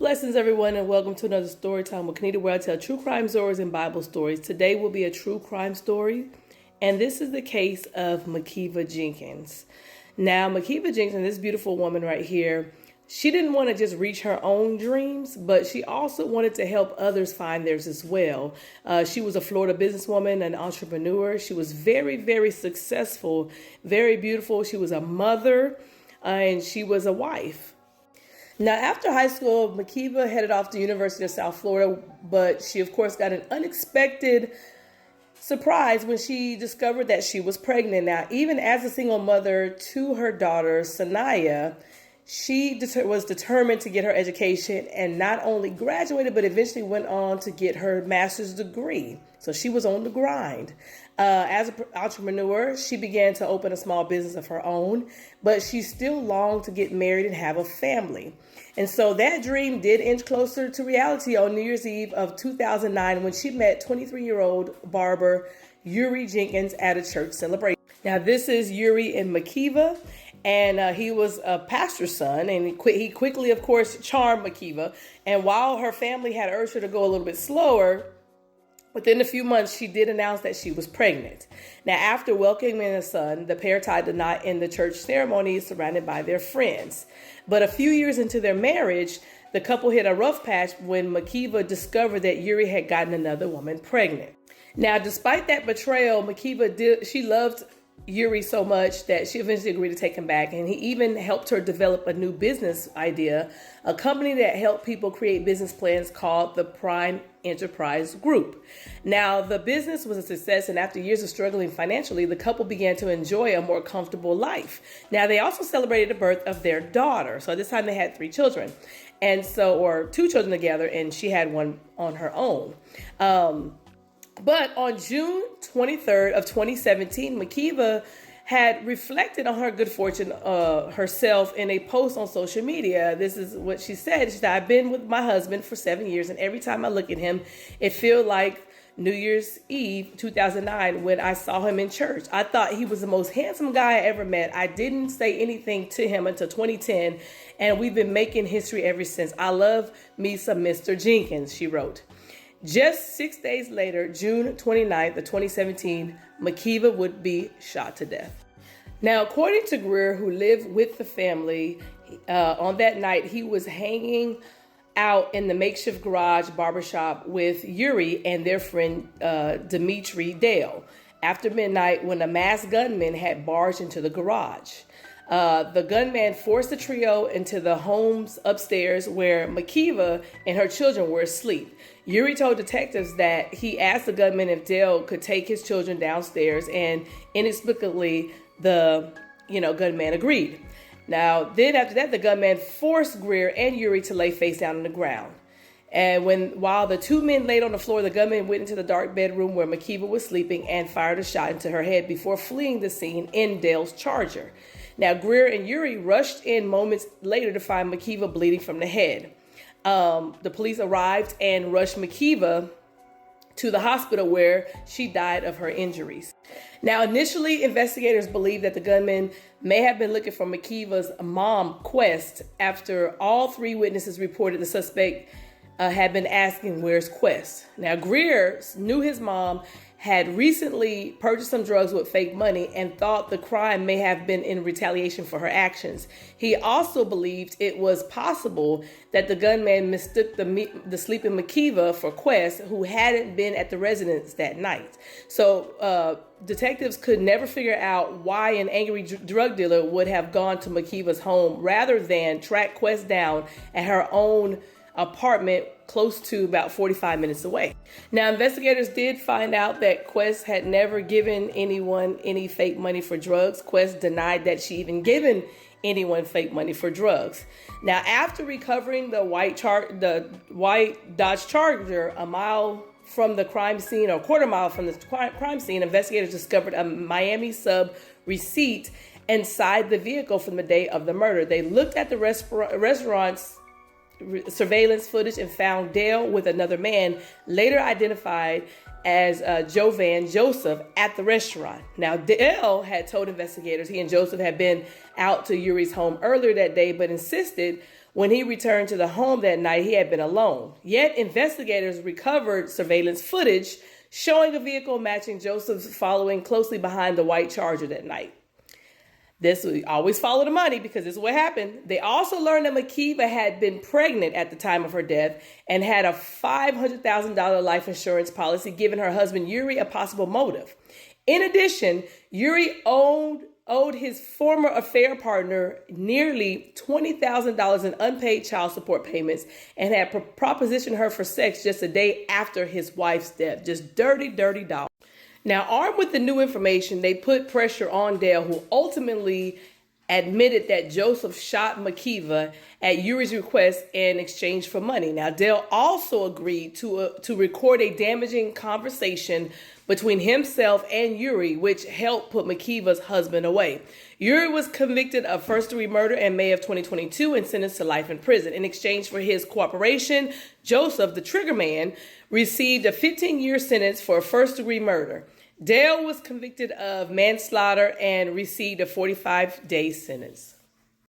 Blessings, everyone, and welcome to another story time with Kanita, where I tell true crime stories and Bible stories. Today will be a true crime story, and this is the case of Makeva Jenkins. Now, Makeva Jenkins, this beautiful woman right here, she didn't want to just reach her own dreams, but she also wanted to help others find theirs as well. She was a Florida businesswoman, an entrepreneur. She was very, very successful, very beautiful. She was a mother, and she was a wife. Now, after high school, Makeva headed off to the University of South Florida, but she, of course, got an unexpected surprise when she discovered that she was pregnant. Now, even as a single mother to her daughter, Sanaya, she was determined to get her education and not only graduated, but eventually went on to get her master's degree. So she was on the grind. As an entrepreneur, she began to open a small business of her own, but she still longed to get married and have a family. And so that dream did inch closer to reality on New Year's Eve of 2009 when she met 23-year-old barber Yuri Jenkins at a church celebration. Now, this is Yuri and Makeva. And he was a pastor's son, and he quickly, of course, charmed Makeva. And while her family had urged her to go a little bit slower, within a few months, she did announce that she was pregnant. Now, after welcoming a son, the pair tied the knot in the church ceremony surrounded by their friends. But a few years into their marriage, the couple hit a rough patch when Makeva discovered that Yuri had gotten another woman pregnant. Now, despite that betrayal, she loved Yuri so much that she eventually agreed to take him back, and he even helped her develop a new business idea, a company that helped people create business plans called the Prime Enterprise Group. Now, the business was a success, and after years of struggling financially, the couple began to enjoy a more comfortable life. Now, they also celebrated the birth of their daughter. So at this time, they had 3 children, or 2 children together, and she had one on her own. But on June 23rd of 2017, Makeva had reflected on her good fortune herself in a post on social media. This is what she said. She said, "I've been with my husband for 7 years, and every time I look at him, it feels like New Year's Eve 2009 when I saw him in church. I thought he was the most handsome guy I ever met. I didn't say anything to him until 2010, and we've been making history ever since. I love me some Mr. Jenkins," she wrote. Just 6 days later, June 29th of 2017, Makeva would be shot to death. Now, according to Greer, who lived with the family, on that night, he was hanging out in the makeshift garage barbershop with Yuri and their friend Dimitri Dale after midnight when a masked gunman had barged into the garage. The gunman forced the trio into the home's upstairs where Makeva and her children were asleep. Yuri told detectives that he asked the gunman if Dale could take his children downstairs, and inexplicably, the gunman agreed. Now, then after that, the gunman forced Greer and Yuri to lay face down on the ground. And while the 2 men laid on the floor, the gunman went into the dark bedroom where Makeva was sleeping and fired a shot into her head before fleeing the scene in Dale's Charger. Now, Greer and Yuri rushed in moments later to find Makeva bleeding from the head. The police arrived and rushed Makeva to the hospital where she died of her injuries. Now, initially, investigators believed that the gunman may have been looking for Makeva's mom, Quest, after all 3 witnesses reported the suspect had been asking, "Where's Quest?" Now, Greer knew his mom had recently purchased some drugs with fake money and thought the crime may have been in retaliation for her actions. He also believed it was possible that the gunman mistook the sleeping Makeva for Quest, who hadn't been at the residence that night. So detectives could never figure out why an angry drug dealer would have gone to Makeva's home rather than track Quest down at her own apartment close to about 45 minutes away. Now, investigators did find out that Quest had never given anyone any fake money for drugs. Quest denied that she even given anyone fake money for drugs. Now, after recovering the white Dodge Charger a mile from the crime scene, or a quarter mile from the crime scene, investigators discovered a Miami sub receipt inside the vehicle from the day of the murder. They looked at the restaurant's surveillance footage and found Dale with another man, later identified as Jovan Joseph, at the restaurant. Now, Dale had told investigators he and Joseph had been out to Yuri's home earlier that day, but insisted When he returned to the home that night, he had been alone. Yet investigators recovered surveillance footage showing a vehicle matching Joseph's following closely behind the white Charger that night. This would always follow the money because this is what happened. They also learned that Makeva had been pregnant at the time of her death and had a $500,000 life insurance policy, giving her husband Yuri a possible motive. In addition, Yuri owed his former affair partner nearly $20,000 in unpaid child support payments and had propositioned her for sex just a day after his wife's death. Just dirty, dirty dog. Now, armed with the new information, they put pressure on Dale, who ultimately admitted that Joseph shot Makeva at Yuri's request in exchange for money. Now, Dale also agreed to record a damaging conversation between himself and Yuri, which helped put Makeva's husband away. Yuri was convicted of first-degree murder in May of 2022 and sentenced to life in prison. In exchange for his cooperation, Joseph, the trigger man, received a 15-year sentence for first-degree murder. Dale was convicted of manslaughter and received a 45-day sentence.